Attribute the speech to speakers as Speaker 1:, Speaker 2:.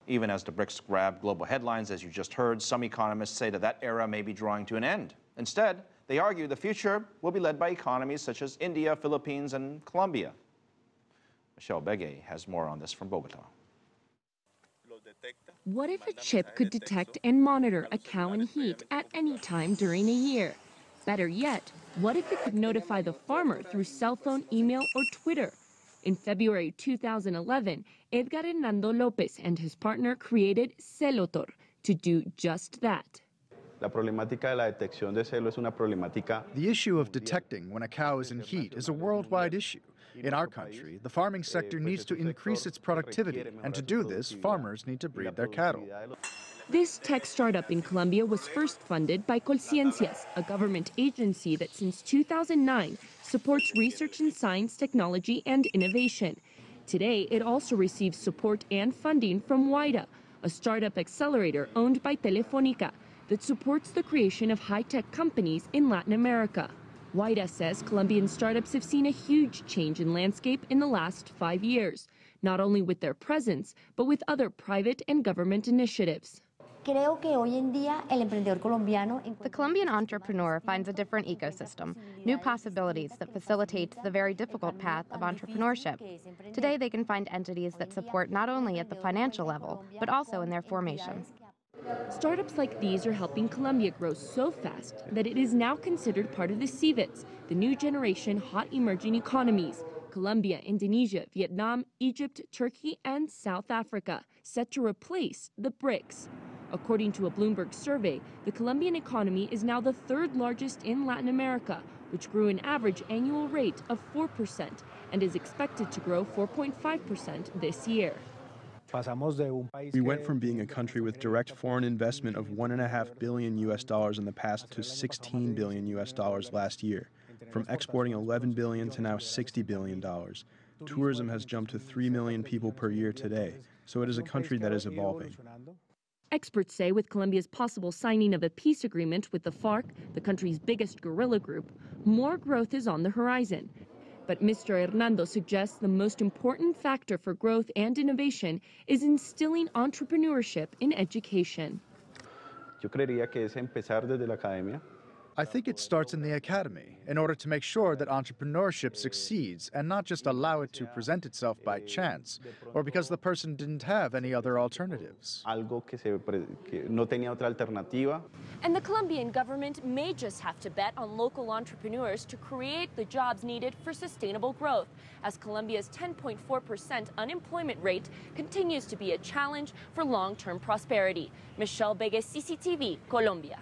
Speaker 1: Even as the BRICS grab global headlines, as you just heard, some economists say that era may be drawing to an end. Instead, they argue the future will be led by economies such as India, Philippines, and Colombia. Begue has more on this from Bogota.
Speaker 2: What if a chip could detect and monitor a cow in heat at any time during a year? Better yet, what if it could notify the farmer through cell phone, email, or Twitter? In February 2011, Edgar Hernando Lopez and his partner created Celotor to do just that.
Speaker 3: The issue of detecting when a cow is in heat is a worldwide issue. In our country, the farming sector needs to increase its productivity, and to do this, farmers need to breed their cattle.
Speaker 2: This tech startup in Colombia was first funded by Colciencias, a government agency that since 2009 supports research in science, technology, and innovation. Today, it also receives support and funding from WIDA, a startup accelerator owned by Telefónica that supports the creation of high-tech companies in Latin America. WIDA says Colombian startups have seen a huge change in landscape in the last 5 years, not only with their presence, but with other private and government initiatives.
Speaker 4: The
Speaker 5: Colombian entrepreneur finds a different ecosystem, new possibilities that facilitates the very difficult path of entrepreneurship. Today they can find entities that support not only at the financial level, but also in their formation.
Speaker 2: Startups like these are helping Colombia grow so fast that it is now considered part of the CVITs, the new generation hot emerging economies. Colombia, Indonesia, Vietnam, Egypt, Turkey, and South Africa, set to replace the BRICS. According to a Bloomberg survey, the Colombian economy is now the third largest in Latin America, which grew an average annual rate of 4% and is expected to grow 4.5% this year.
Speaker 6: We went from being a country with direct foreign investment of $1.5 billion in the past to $16 billion last year, from exporting $11 billion to now $60 billion. Tourism has jumped to 3 million people per year today, so it is a country that is evolving.
Speaker 2: Experts say with Colombia's possible signing of a peace agreement with the FARC, the country's biggest guerrilla group, more growth is on the horizon. But Mr. Hernando suggests the most important factor for growth and innovation is instilling entrepreneurship in education.
Speaker 3: I think it starts in the academy, in order to make sure that entrepreneurship succeeds and not just allow it to present itself by chance, or because the person didn't have any other alternatives.
Speaker 2: And the Colombian government may just have to bet on local entrepreneurs to create the jobs needed for sustainable growth, as Colombia's 10.4% unemployment rate continues to be a challenge for long-term prosperity. Begue, CCTV, Colombia.